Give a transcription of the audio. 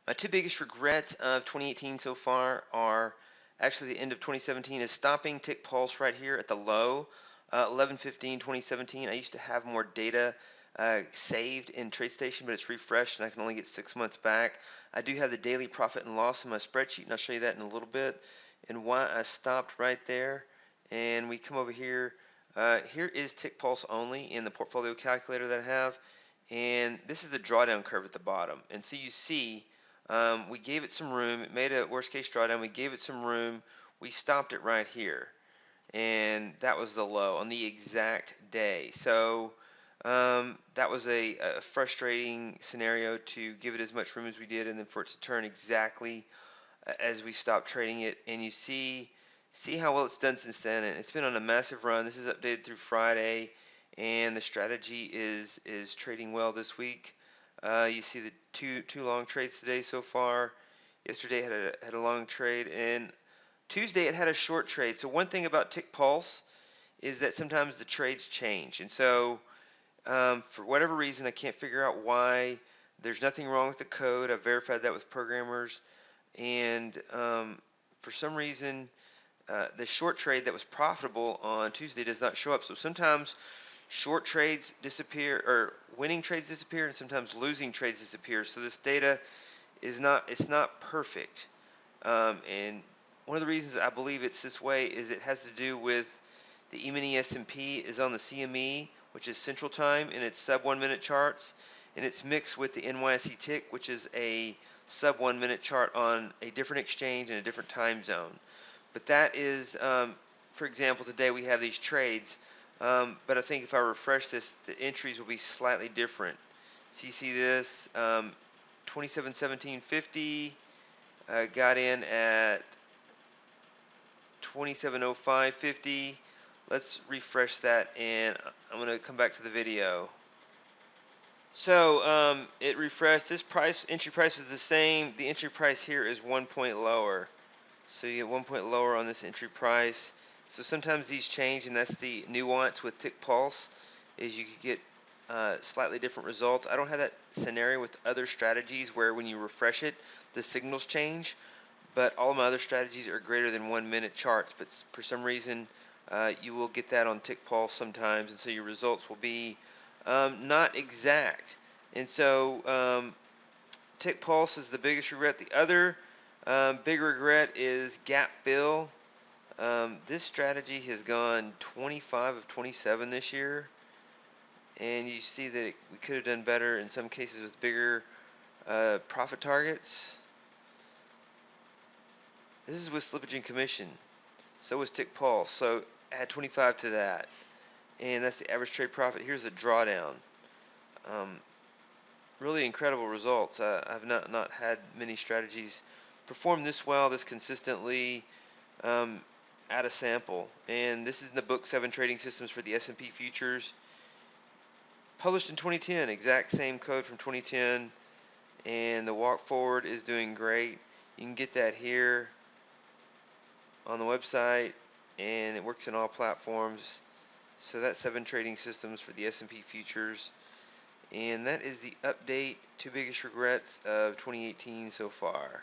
My two biggest regrets of 2018 so far are actually the end of 2017 is stopping tick pulse right here at the low, 11/15/2017. I used to have more data saved in TradeStation, but it's refreshed and I can only get 6 months back. I do have the daily profit and loss in my spreadsheet, and I'll show you that in a little bit and why I stopped right there. And we come over here. Here is tick pulse only in the portfolio calculator that I have, and this is the drawdown curve at the bottom. And so you see we gave it some room. It made a worst case drawdown. We gave it some room. We stopped it right here, and that was the low on the exact day. So that was a frustrating scenario to give it as much room as we did, and then for it to turn exactly as we stopped trading it. And you see how well it's done since then. And it's been on a massive run. This is updated through Friday, and the strategy is trading well this week. You see the two long trades today so far. Yesterday had a long trade, and Tuesday it had a short trade. So one thing about Tick Pulse is that sometimes the trades change, and so for whatever reason, I can't figure out why. There's nothing wrong with the code. I've verified that with programmers, and for some reason, the short trade that was profitable on Tuesday does not show up. So sometimes short trades disappear, or winning trades disappear, and sometimes losing trades disappear. So this data is not perfect. And one of the reasons I believe it's this way is it has to do with the E-mini S&P is on the CME, which is Central Time, in its sub 1 minute charts, and it's mixed with the NYSE tick, which is a sub 1 minute chart on a different exchange and a different time zone. But that is, for example, today we have these trades. But I think if I refresh this, the entries will be slightly different. So you see this 27.1750 got in at 27.0550. Let's refresh that, and I'm going to come back to the video. So it refreshed. This entry price was the same. The entry price here is 1 point lower. So you get 1 point lower on this entry price. So sometimes these change, and that's the nuance with Tick Pulse, is you could get slightly different results. I don't have that scenario with other strategies where when you refresh it, the signals change, but all of my other strategies are greater than 1 minute charts. But for some reason, you will get that on Tick Pulse sometimes, and so your results will be not exact. And so Tick Pulse is the biggest regret. The other big regret is gap fill. This strategy has gone 25 of 27 this year, and you see that we could have done better in some cases with bigger profit targets. This is with slippage and commission. So was Tick Pulse. So add 25 to that, and that's the average trade profit. Here's the drawdown. Really incredible results. I've not had many strategies perform this well, this consistently at a sample. And this is in the book 7 Trading Systems for the S&P Futures, published in 2010. Exact same code from 2010, and the walk forward is doing great. You can get that here on the website, and it works in all platforms. So that's 7 Trading Systems for the S&P Futures. And that is the update, two biggest regrets of 2018 so far.